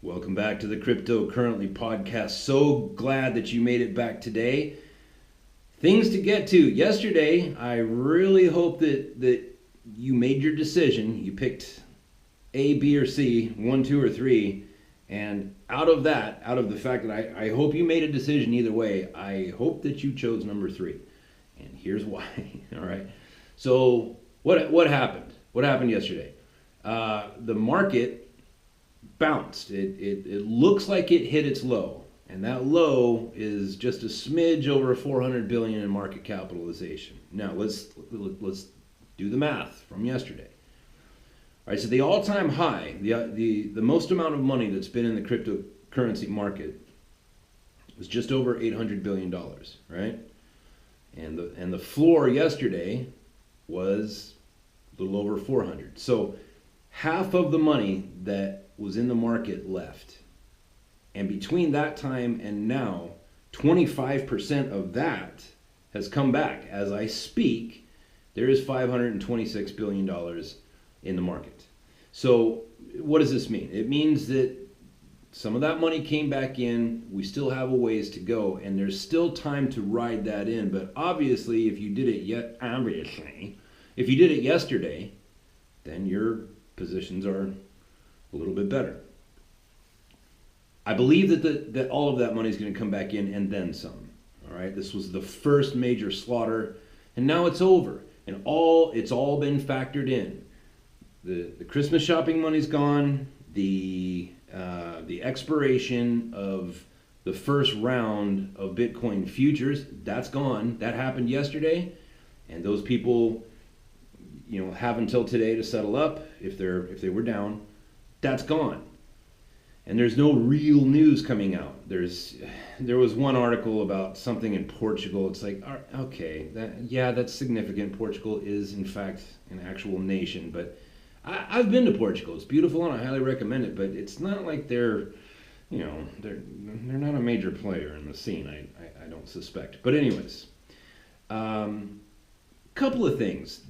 Welcome back to the Crypto Currently podcast. So glad that you made it back today. Things to get to. Yesterday, I really hope that you made your decision. You picked A, B, or C, 1, 2, or 3. And out of the fact that I hope you made a decision either way, I hope that you chose number 3. And here's why. All right. So what happened? What happened yesterday? The market bounced. It looks like it hit its low, and that low is just a smidge over 400 billion in market capitalization. Now let's do the math from yesterday. All right, so the all-time high, the most amount of money that's been in the cryptocurrency market was just over $800 billion, right? And the floor yesterday was a little over 400. So half of the money that was in the market left. And between that time and now, 25% of that has come back. As I speak, there is $526 billion in the market. So what does this mean? It means that some of that money came back in. We still have a ways to go, and there's still time to ride that in. But obviously, if you did it yesterday, then your positions are a little bit better. I believe that all of that money is going to come back in and then some. All right, this was the first major slaughter, and now it's over, and it's all been factored in. The Christmas shopping money's gone. The expiration of the first round of Bitcoin futures, that's gone. That happened yesterday, and those people, have until today to settle up if they were down. That's gone. And there's no real news coming out. There was one article about something in Portugal. It's like, okay, that's significant. Portugal is in fact an actual nation, but I've been to Portugal. It's beautiful and I highly recommend it, but it's not like they're not a major player in the scene, I don't suspect. But anyways, couple of things.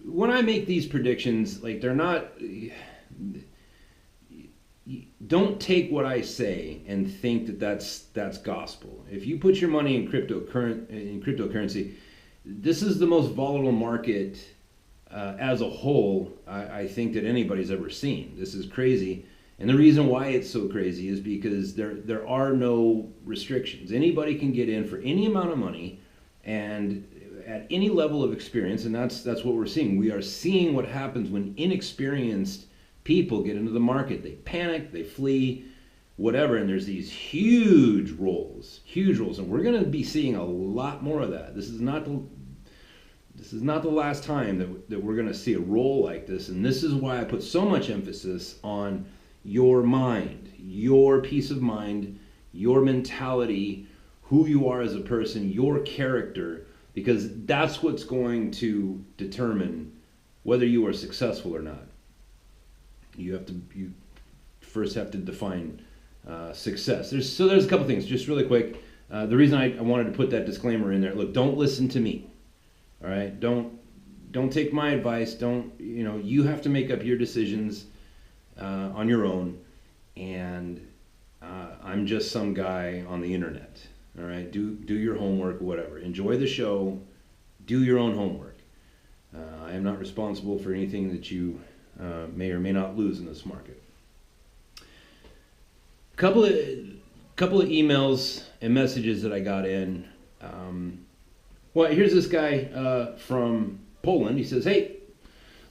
When I make these predictions, they're not. Don't take what I say and think that that's gospel. If you put your money in cryptocurrency, this is the most volatile market as a whole I think that anybody's ever seen. This is crazy, and the reason why it's so crazy is because there are no restrictions. Anybody can get in for any amount of money, and at any level of experience, and that's what we're seeing. We are seeing what happens when inexperienced people get into the market. They panic, they flee, whatever, and there's these huge rolls, and we're going to be seeing a lot more of that. This is not the last time that we're going to see a roll like this, and this is why I put so much emphasis on your mind, your peace of mind, your mentality, who you are as a person, your character, because that's what's going to determine whether you are successful or not. You first have to define success. There's a couple things, just really quick. The reason I wanted to put that disclaimer in there, look, don't listen to me. All right, don't take my advice. You have to make up your decisions on your own, and I'm just some guy on the internet. All right, do your homework, whatever. Enjoy the show. Do your own homework. I am not responsible for anything that you may or may not lose in this market. Couple of emails and messages that I got in. Well, here's this guy from Poland. He says, "Hey,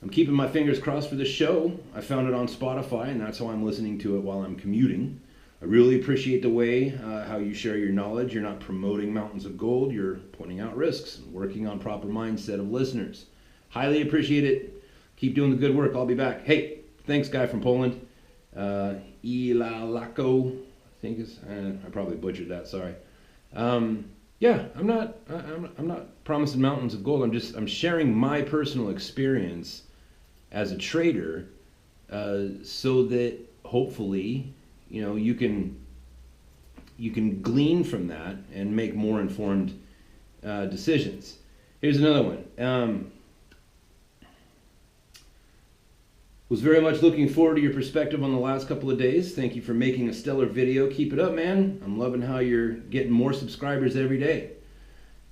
I'm keeping my fingers crossed for this show. I found it on Spotify, and that's how I'm listening to it while I'm commuting. I really appreciate the way how you share your knowledge. You're not promoting mountains of gold. You're pointing out risks and working on proper mindset of listeners. Highly appreciate it. Keep doing the good work. I'll be back." Hey, thanks, guy from Poland. Ilalako, I think is. I probably butchered that. Sorry. Yeah, I'm not promising mountains of gold. I'm sharing my personal experience as a trader, so that hopefully, you can glean from that and make more informed decisions. Here's another one. Was very much looking forward to your perspective on the last couple of days. Thank you for making a stellar video. Keep it up, man. I'm loving how you're getting more subscribers every day.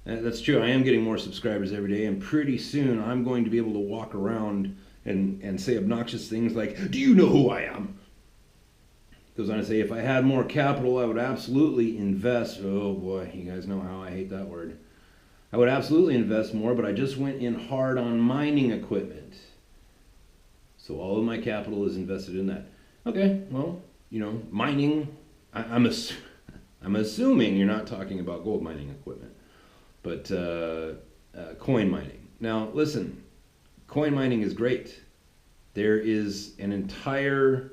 That's true. I am getting more subscribers every day, and pretty soon I'm going to be able to walk around and say obnoxious things like, "Do you know who I am?" Goes on to say, if I had more capital, I would absolutely invest. Oh boy, you guys know how I hate that word. I would absolutely invest more, but I just went in hard on mining equipment. So all of my capital is invested in that. Okay, well, mining, I'm assuming you're not talking about gold mining equipment, but coin mining. Now, listen, coin mining is great. There is an entire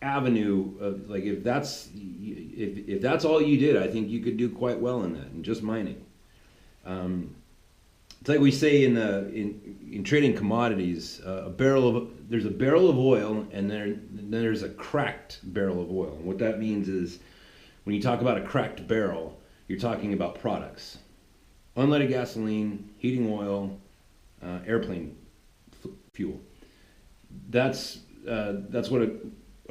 avenue of, like, if that's all you did, I think you could do quite well in that, in just mining. It's like we say in trading commodities, there's a barrel of oil, and then there's a cracked barrel of oil. And what that means is, when you talk about a cracked barrel, you're talking about products: unleaded gasoline, heating oil, airplane fuel. That's what a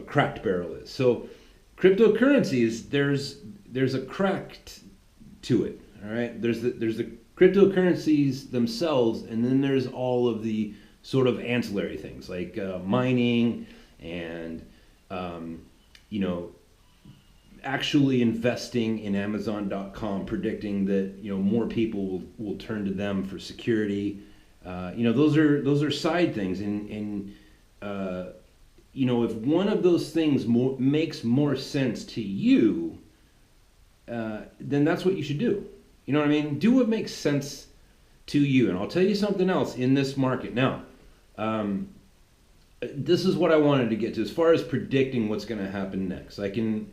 cracked barrel is. So cryptocurrencies, there's a crack to it. All right, there's the cryptocurrencies themselves, and then there's all of the sort of ancillary things like mining and actually investing in Amazon.com, predicting that more people will turn to them for security. Those are side things, and if one of those things makes more sense to you, then that's what you should do. You know what I mean? Do what makes sense to you. And I'll tell you something else in this market. Now, this is what I wanted to get to as far as predicting what's going to happen next. I can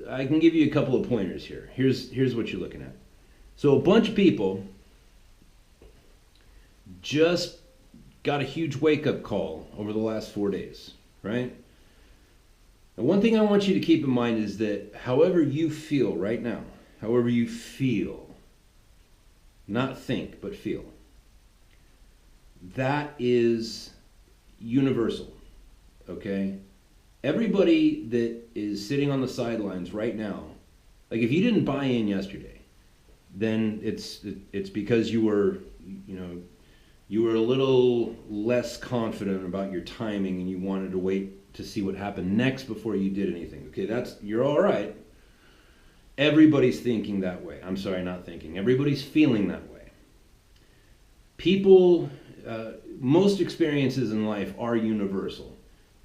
give you a couple of pointers here. Here's what you're looking at. So a bunch of people just got a huge wake-up call over the last 4 days, right? And one thing I want you to keep in mind is that however you feel right now, however you feel, not think, but feel, that is universal, okay? Everybody that is sitting on the sidelines right now, like if you didn't buy in yesterday, then it's because you were a little less confident about your timing, and you wanted to wait to see what happened next before you did anything. Okay, you're all right. Everybody's thinking that way. I'm sorry, not thinking. Everybody's feeling that way. People, most experiences in life are universal.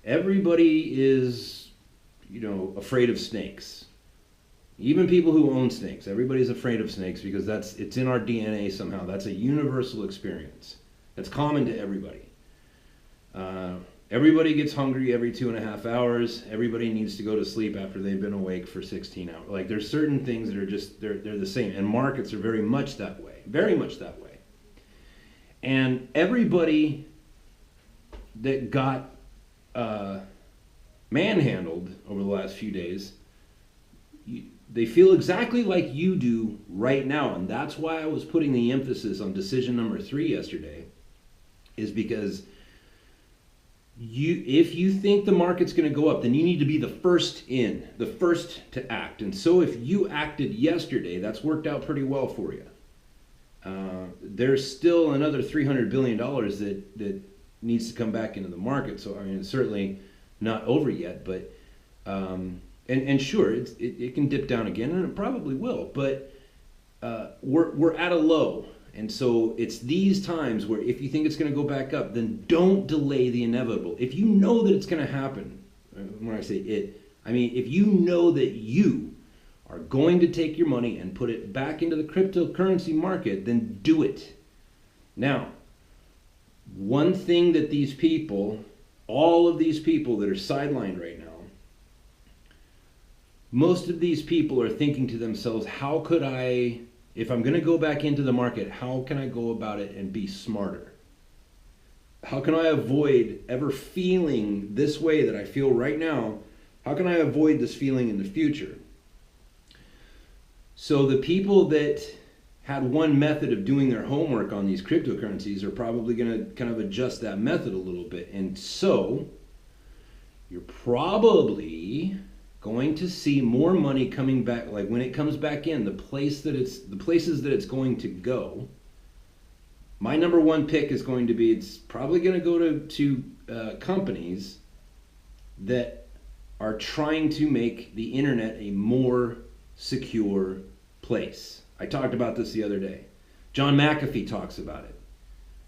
Everybody is, afraid of snakes. Even people who own snakes, everybody's afraid of snakes because it's in our DNA somehow. That's a universal experience. That's common to everybody. Everybody gets hungry every 2.5 hours. Everybody needs to go to sleep after they've been awake for 16 hours. Like, there's certain things that are just, they're the same. And markets are very much that way. Very much that way. And everybody that got manhandled over the last few days, they feel exactly like you do right now. And that's why I was putting the emphasis on decision number 3 yesterday, is because if you think the market's going to go up, then you need to be the first in, the first to act. And so if you acted yesterday, that's worked out pretty well for you. There's still another $300 billion that needs to come back into the market. So, I mean, it's certainly not over yet, but, and sure, it can dip down again, and it probably will, but we're at a low. And so it's these times where if you think it's going to go back up, then don't delay the inevitable. If you know that it's going to happen, when I say it, I mean if you know that you are going to take your money and put it back into the cryptocurrency market, then do it. Now, one thing that these people, all of these people that are sidelined right now, most of these people are thinking to themselves, how could I, if I'm going to go back into the market, how can I go about it and be smarter? How can I avoid ever feeling this way that I feel right now? How can I avoid this feeling in the future? So the people that had one method of doing their homework on these cryptocurrencies are probably going to kind of adjust that method a little bit. And so you're probably going to see more money coming back. Like when it comes back in, the places that it's going to go. My number one pick is going to be, it's probably going to go to companies that are trying to make the internet a more secure place. I talked about this the other day. John McAfee talks about it.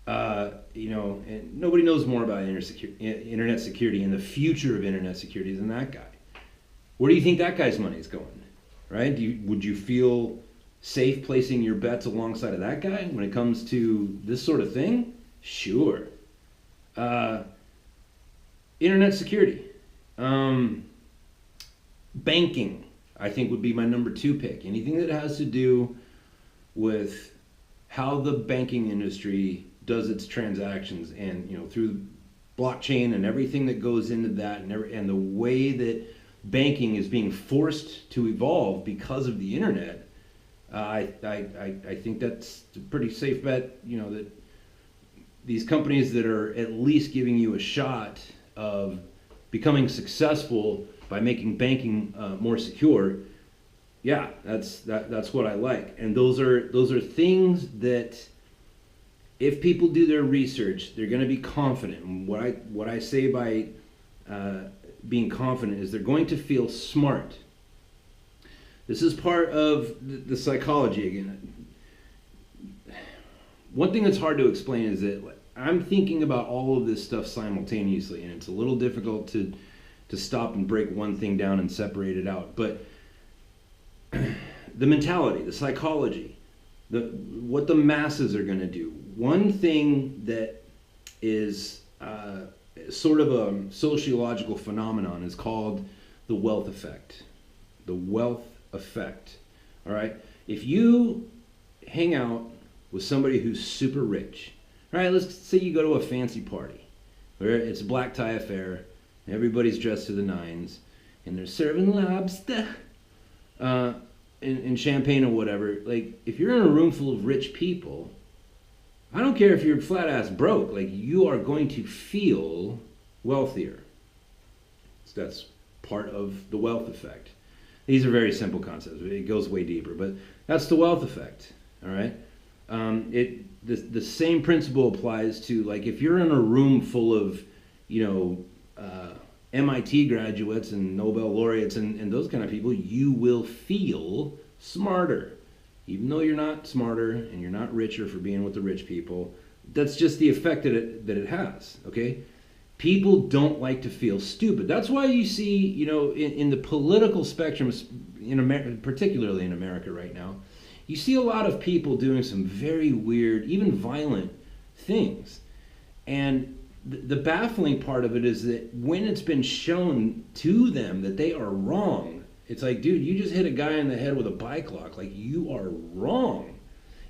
And nobody knows more about internet security and the future of internet security than that guy. Where do you think that guy's money is going? Right? Would you feel safe placing your bets alongside of that guy when it comes to this sort of thing? Sure. Internet security. Banking, I think, would be my number 2 pick. Anything that has to do with how the banking industry does its transactions, and through blockchain and everything that goes into that, and the way that banking is being forced to evolve because of the internet. I think that's a pretty safe bet. That these companies that are at least giving you a shot of becoming successful by making banking more secure, yeah, that's what I like. And those are things that, if people do their research, they're going to be confident. And what I say by being confident is they're going to feel smart. This is part of the psychology again. One thing that's hard to explain is that I'm thinking about all of this stuff simultaneously, and it's a little difficult to stop and break one thing down and separate it out. But the mentality, the psychology, what the masses are going to do. One thing that is sort of a sociological phenomenon is called the wealth effect. The wealth effect. All right? If you hang out with somebody who's super rich, all right, let's say you go to a fancy party where it's a black tie affair, and everybody's dressed to the nines, and they're serving lobster and champagne or whatever. Like, if you're in a room full of rich people, I don't care if you're flat ass broke, like, you are going to feel wealthier. So that's part of the wealth effect. These are very simple concepts. It goes way deeper, but that's the wealth effect. All right. The same principle applies to, like, if you're in a room full of, MIT graduates and Nobel laureates and those kind of people, you will feel smarter, even though you're not smarter and you're not richer for being with the rich people. That's just the effect that it has. Okay. People don't like to feel stupid. That's why you see, in the political spectrum, in America, particularly in America right now, you see a lot of people doing some very weird, even violent things. And the baffling part of it is that when it's been shown to them that they are wrong, it's like, dude, you just hit a guy in the head with a bike lock. Like, you are wrong.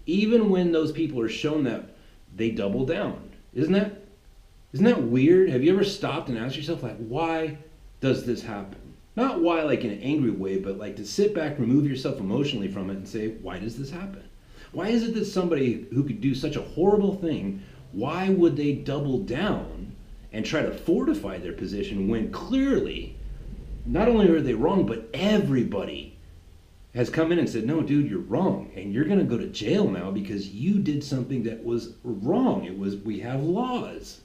Even when those people are shown that, they double down. Isn't that weird? Have you ever stopped and asked yourself, like, why does this happen? Not why, like, in an angry way, but like to sit back, remove yourself emotionally from it and say, why does this happen? Why is it that somebody who could do such a horrible thing, why would they double down and try to fortify their position when clearly not only are they wrong, but everybody has come in and said, no, dude, you're wrong. And you're going to go to jail now because you did something that was wrong. We have laws.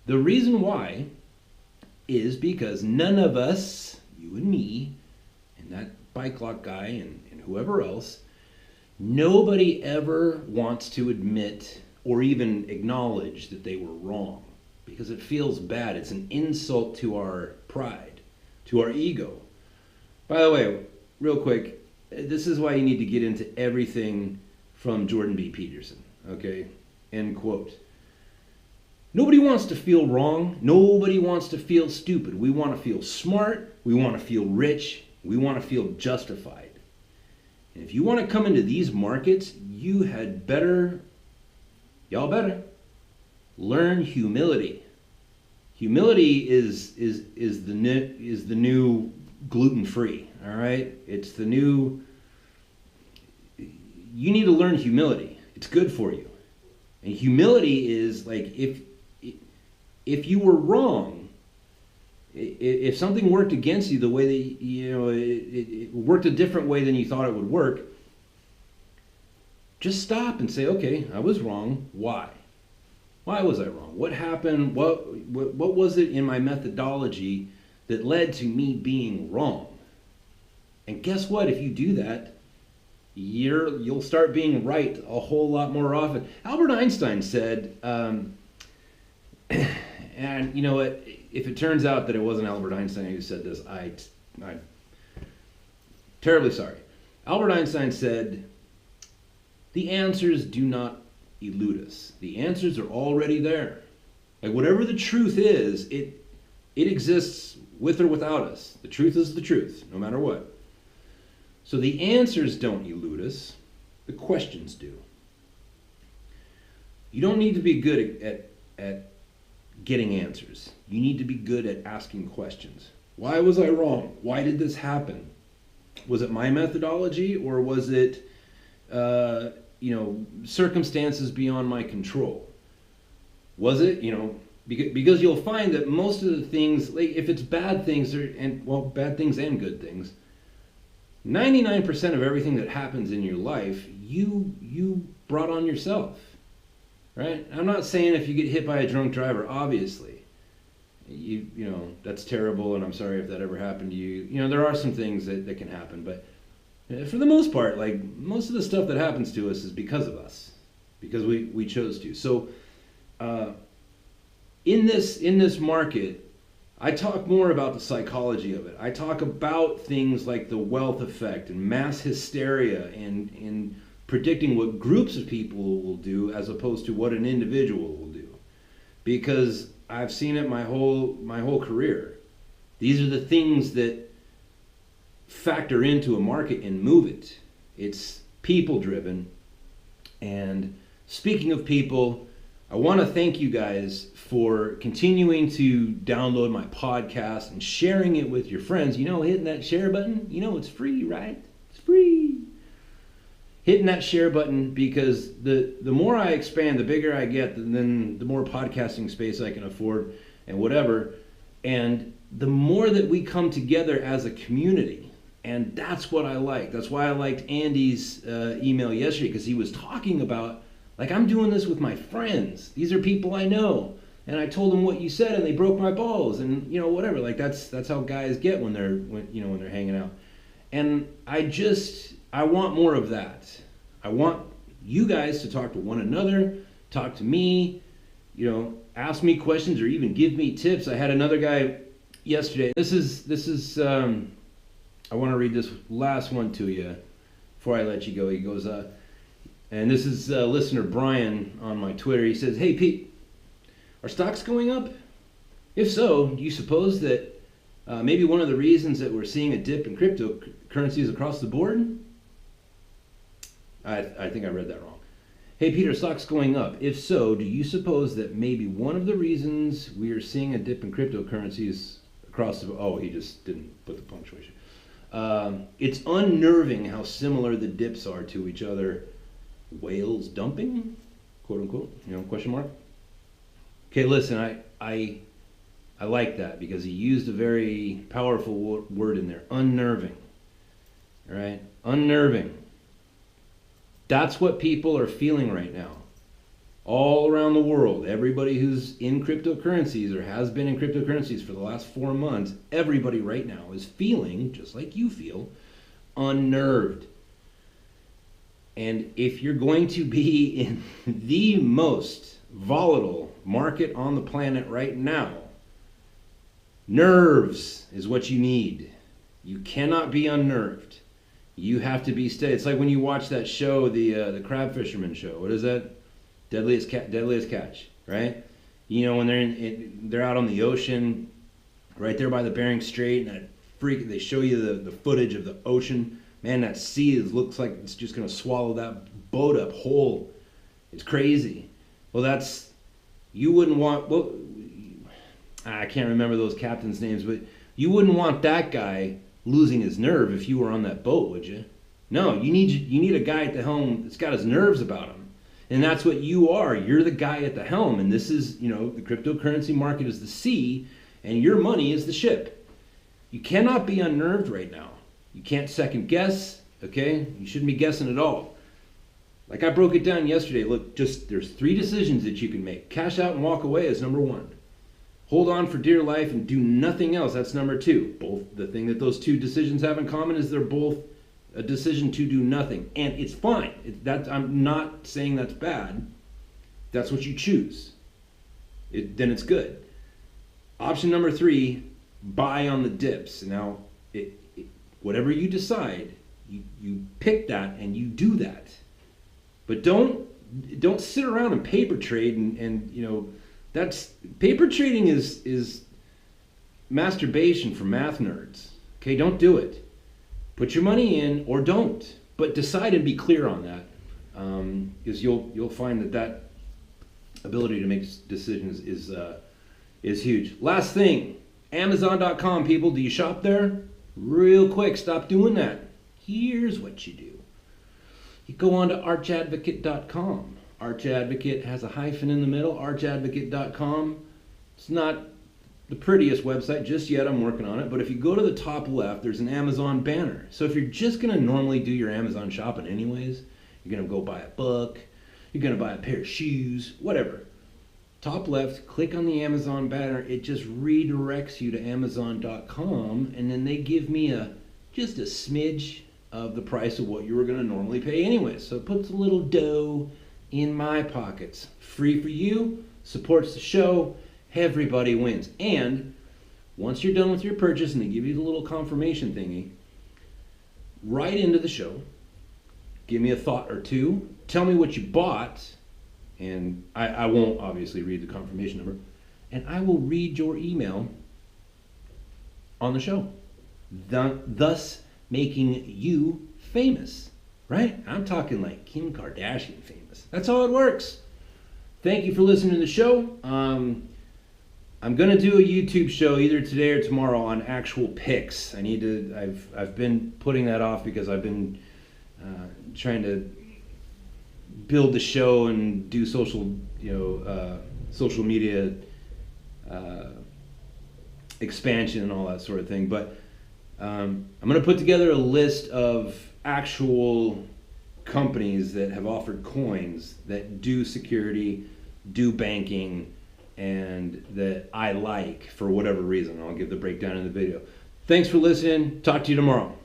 The reason why is because none of us, you and me, and that bike lock guy and whoever else, nobody ever wants to admit or even acknowledge that they were wrong because it feels bad. It's an insult to our pride, to our ego. By the way, real quick, this is why you need to get into everything from Jordan B. Peterson, okay? End quote. Nobody wants to feel wrong. Nobody wants to feel stupid. We want to feel smart. We want to feel rich. We want to feel justified. And if you want to come into these markets, y'all better learn humility. Humility is the new gluten-free. All right, it's the new. you need to learn humility. It's good for you. And humility is like if you were wrong, if something worked against you the way that it worked a different way than you thought it would work, just stop and say, okay, I was wrong. Why? Why was I wrong? What happened? What was it in my methodology that led to me being wrong? And guess what? If you do that, you'll start being right a whole lot more often. Albert Einstein said, and you know what? If it turns out that it wasn't Albert Einstein who said this, I'm terribly sorry. Albert Einstein said, the answers do not elude us. The answers are already there. Like whatever the truth is, it exists with or without us. The truth is the truth, no matter what. So the answers don't elude us. The questions do. You don't need to be good at getting answers. You need to be good at asking questions. Why was I wrong? Why did this happen? Was it my methodology, or was it circumstances beyond my control? Was it, because you'll find that most of the things, like if it's bad things, bad things and good things, 99% of everything that happens in your life, you brought on yourself, right? I'm not saying if you get hit by a drunk driver, obviously, that's terrible, and I'm sorry if that ever happened to you. There are some things that can happen, but for the most part, like most of the stuff that happens to us is because of us, because we chose to. So in this market, I talk more about the psychology of it. I talk about things like the wealth effect and mass hysteria and predicting what groups of people will do as opposed to what an individual will do. Because I've seen it my whole career. These are the things that factor into a market and move it. It's people driven. And speaking of people, I want to thank you guys for continuing to download my podcast and sharing it with your friends. Hitting that share button, it's free, right? It's free. Hitting that share button, because the more I expand, the bigger I get, then the more podcasting space I can afford and whatever. And the more that we come together as a community. And that's what I like. That's why I liked Andy's email yesterday, because he was talking about, like, I'm doing this with my friends. These are people I know. And I told them what you said, and they broke my balls, and whatever. Like that's how guys get when they're hanging out. And I want more of that. I want you guys to talk to one another, talk to me, ask me questions or even give me tips. I had another guy yesterday. This is I want to read this last one to you before I let you go. He goes, and this is listener Brian on my Twitter. He says, "Hey Pete, are stocks going up? If so, do you suppose that maybe one of the reasons that we're seeing a dip in cryptocurrencies across the board?" I think I read that wrong. "Hey Peter, stocks going up. If so, do you suppose that maybe one of the reasons we are seeing a dip in cryptocurrencies across the..." Oh, he just didn't put the punctuation. "It's unnerving how similar the dips are to each other. Whales dumping? Quote unquote, question mark." Okay, listen, I like that, because he used a very powerful word in there, unnerving. All right, unnerving. That's what people are feeling right now. All around the world, everybody who's in cryptocurrencies or has been in cryptocurrencies for the last 4 months, everybody right now is feeling, just like you feel, unnerved. And if you're going to be in the most volatile market on the planet right now, nerves is what you need. You cannot be unnerved. You have to be steady. It's like when you watch that show, the crab fisherman show. What is that? Deadliest Catch, right? When they're out on the ocean, right there by the Bering Strait, and they show you the footage of the ocean. Man, that sea looks like it's just going to swallow that boat up whole. It's crazy. Well, you wouldn't want, I can't remember those captains' names, but you wouldn't want that guy losing his nerve if you were on that boat, would you? No, you need a guy at the helm that's got his nerves about him. And that's what you are. You're the guy at the helm. And this is, the cryptocurrency market is the sea, and your money is the ship. You cannot be unnerved right now. You can't second guess, okay? You shouldn't be guessing at all. Like I broke it down yesterday. Look, there's 3 decisions that you can make. Cash out and walk away is number 1. Hold on for dear life and do nothing else. That's number 2. Both the thing that those 2 decisions have in common is they're both a decision to do nothing, and it's fine. I'm not saying that's bad. That's what you choose. Then it's good. Option number 3: buy on the dips. Now, whatever you decide, you pick that and you do that. But don't sit around and paper trade and that's paper trading is masturbation for math nerds. Okay, don't do it. Put your money in or don't, but decide and be clear on that, because you'll find that ability to make decisions is huge. Last thing, Amazon.com, people. Do you shop there? Real quick, stop doing that. Here's what you do. You go on to archadvocate.com. Archadvocate has a hyphen in the middle, archadvocate.com. It's not the prettiest website just yet, I'm working on it, but if you go to the top left, there's an Amazon banner. So if you're just going to normally do your Amazon shopping anyways, you're going to go buy a book, you're going to buy a pair of shoes, whatever. Top left, click on the Amazon banner, it just redirects you to Amazon.com, and then they give me just a smidge of the price of what you were going to normally pay anyways. So it puts a little dough in my pockets. Free for you, supports the show, everybody wins. And once you're done with your purchase and they give you the little confirmation thingy, write into the show, give me a thought or two, tell me what you bought, and I won't obviously read the confirmation number, and I will read your email on the show, thus making you famous, right? I'm talking like Kim Kardashian famous. That's how it works. Thank you for listening to the show. I'm gonna do a YouTube show either today or tomorrow on actual picks. I've been putting that off because I've been trying to build the show and do social media expansion and all that sort of thing. But I'm gonna put together a list of actual companies that have offered coins that do security, do banking, and that I like for whatever reason. I'll give the breakdown in the video. Thanks for listening. Talk to you tomorrow.